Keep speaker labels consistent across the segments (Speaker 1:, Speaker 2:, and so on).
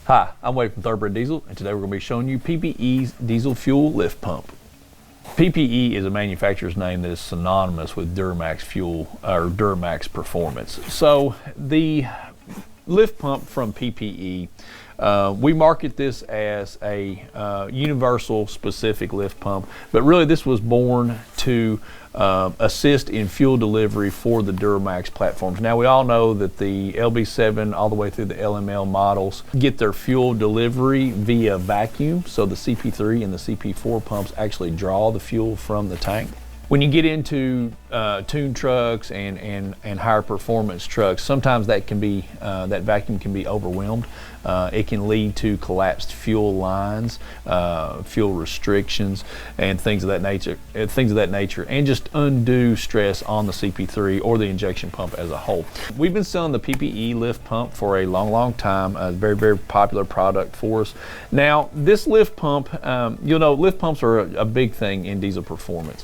Speaker 1: Hi, I'm Wade from Thoroughbred Diesel, and today we're going to be showing you PPE's diesel fuel lift pump. PPE is a manufacturer's name that is synonymous with Duramax fuel or Duramax performance. So the lift pump from PPE, we market this as a universal specific lift pump, but really this was born to assist in fuel delivery for the Duramax platforms. Now we all know that the LB7 all the way through the LML models get their fuel delivery via vacuum, so the CP3 and the CP4 pumps actually draw the fuel from the tank. When you get into tuned trucks and higher performance trucks, sometimes that can be that vacuum can be overwhelmed. It can lead to collapsed fuel lines, fuel restrictions, and things of that nature. And just undue stress on the CP3 or the injection pump as a whole. We've been selling the PPE lift pump for a long time. A very popular product for us. Now this lift pump, you'll know lift pumps are a big thing in diesel performance.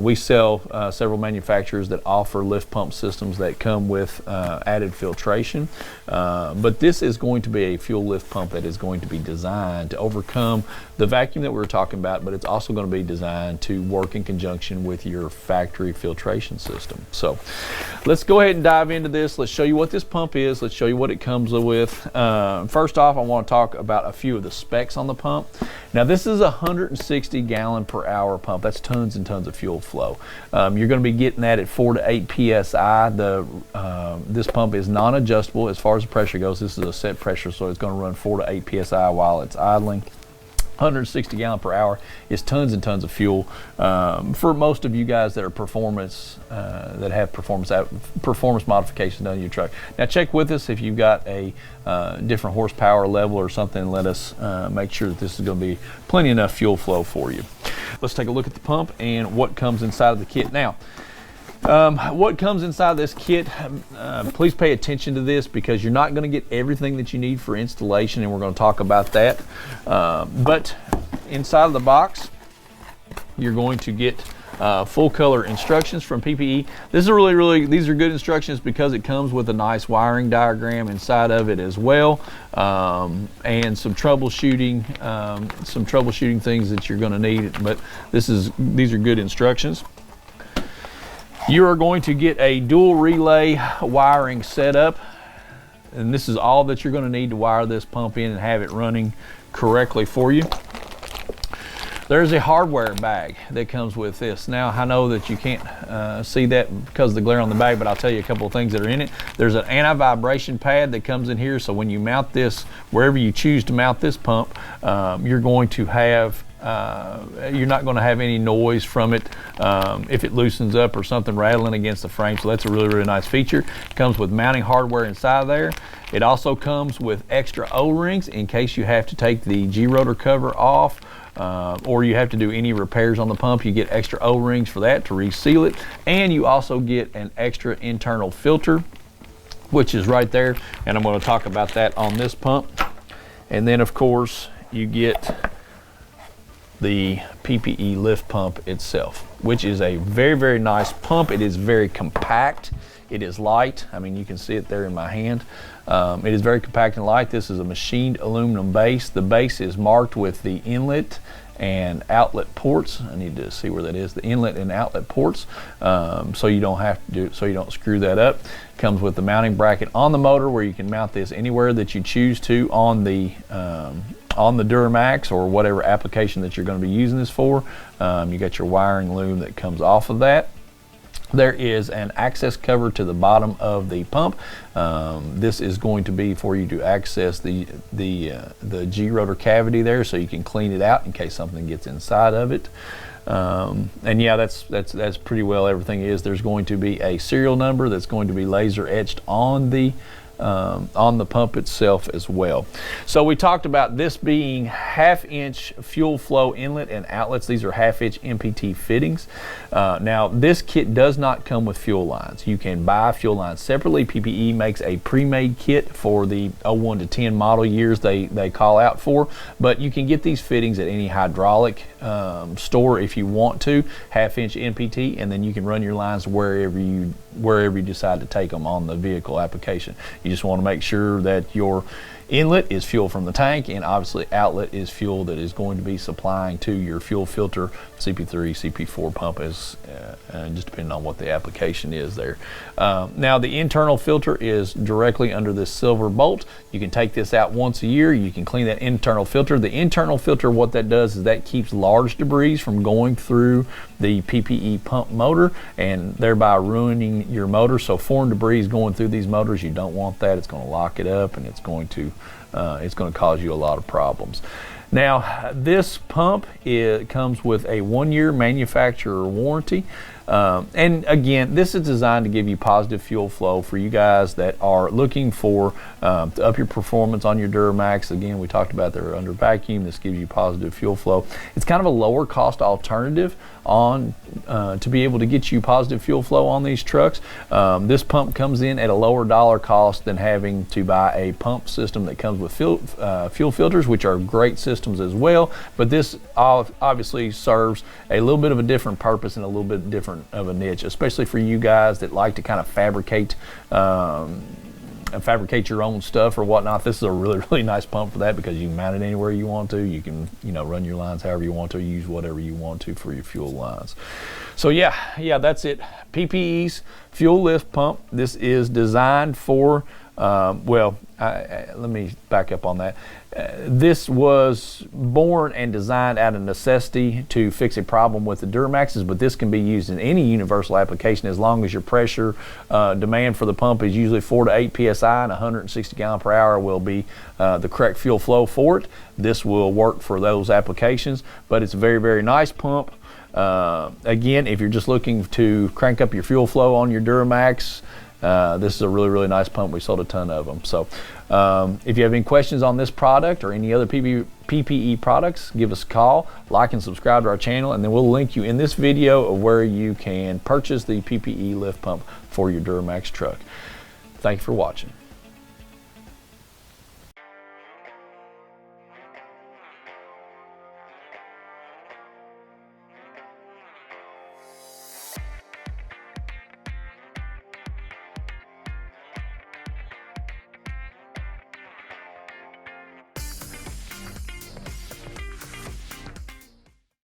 Speaker 1: We sell several manufacturers that offer lift pump systems that come with added filtration, but this is going to be a fuel lift pump that is going to be designed to overcome the vacuum that we were talking about, but it's also going to be designed to work in conjunction with your factory filtration system. So let's go ahead and dive into this. Let's show you what this pump is. Let's show you what it comes with. First off, I want to talk about a few of the specs on the pump. Now this is a 160 gallon per hour pump. That's tons and tons of fuel flow. You're going to be getting that at 4 to 8 psi. This pump is non-adjustable as far as the pressure goes. This is a set pressure, so it's going to run 4 to 8 psi while it's idling. 160 gallon per hour is tons and tons of fuel for most of you guys that are that have performance modifications done in your truck. Now check with us if you've got a different horsepower level or something. Let us make sure that this is going to be plenty enough fuel flow for you. Let's take a look at the pump and what comes inside of the kit. Now what comes inside this kit, please pay attention to this because you're not going to get everything that you need for installation, and we're going to talk about that. But inside of the box, you're going to get full color instructions from PPE. These are good instructions because it comes with a nice wiring diagram inside of it as well, and some troubleshooting things that you're going to need. But these are good instructions. You are going to get a dual relay wiring setup, and this is all that you're going to need to wire this pump in and have it running correctly for you. There's a hardware bag that comes with this. Now I know that you can't see that because of the glare on the bag, but I'll tell you a couple of things that are in it. There's an anti-vibration pad that comes in here, so when you mount this, wherever you choose to mount this pump, you're going to have you're not going to have any noise from it if it loosens up or something rattling against the frame. So that's a really nice feature. It comes with mounting hardware inside there. It also comes with extra O-rings in case you have to take the G-rotor cover off or you have to do any repairs on the pump. You get extra O-rings for that to reseal it, and you also get an extra internal filter, which is right there, and I'm going to talk about that on this pump. And then of course you get the PPE lift pump itself, which is a very nice pump. It is very compact. It is light. I mean, you can see it there in my hand. It is very compact and light. This is a machined aluminum base. The base is marked with the inlet and outlet ports. I need to see where that is. The inlet and outlet ports, so you don't screw that up. It comes with the mounting bracket on the motor where you can mount this anywhere that you choose to on the Duramax or whatever application that you're going to be using this for. You got your wiring loom that comes off of that. There is an access cover to the bottom of the pump. This is going to be for you to access the G-rotor cavity there, so you can clean it out in case something gets inside of it. And yeah, that's pretty well everything is. There's going to be a serial number that's going to be laser etched on the pump itself as well. So we talked about this being 1/2 inch fuel flow inlet and outlets. These are 1/2 inch MPT fittings. Now this kit does not come with fuel lines. You can buy fuel lines separately. PPE makes a pre-made kit for the 01 to 10 model years they call out for, but you can get these fittings at any hydraulic store if you want to, 1/2 inch MPT, and then you can run your lines wherever you decide to take them on the vehicle application. You just want to make sure that your Inlet is fuel from the tank, and obviously outlet is fuel that is going to be supplying to your fuel filter CP3, CP4 pump, as just depending on what the application is there. Now the internal filter is directly under this silver bolt. You can take this out once a year. You can clean that internal filter. The internal filter, what that does is that keeps large debris from going through the PPE pump motor and thereby ruining your motor. So foreign debris is going through these motors. You don't want that. It's going to lock it up, and it's going to cause you a lot of problems. Now this pump, it comes with a 1-year manufacturer warranty. And again, this is designed to give you positive fuel flow for you guys that are looking for to up your performance on your Duramax. Again, we talked about they're under vacuum. This gives you positive fuel flow. It's kind of a lower cost alternative on to be able to get you positive fuel flow on these trucks. This pump comes in at a lower dollar cost than having to buy a pump system that comes with fuel filters, which are great systems as well, but this obviously serves a little bit of a different purpose and a little bit different of a niche, especially for you guys that like to kind of fabricate your own stuff or whatnot. This is a really nice pump for that, because you can mount it anywhere you want to. You can run your lines however you want to, use whatever you want to for your fuel lines. So yeah, that's it. PPE's fuel lift pump. This is designed for let me back up on that. This was born and designed out of necessity to fix a problem with the Duramaxes, but this can be used in any universal application as long as your pressure demand for the pump is usually 4 to 8 psi, and 160 gallon per hour will be the correct fuel flow for it. This will work for those applications, but it's a very nice pump. Again, if you're just looking to crank up your fuel flow on your Duramax, this is a really nice pump. We sold a ton of them. So if you have any questions on this product or any other PPE products, give us a call, like and subscribe to our channel, and then we'll link you in this video of where you can purchase the PPE lift pump for your Duramax truck. Thank you for watching.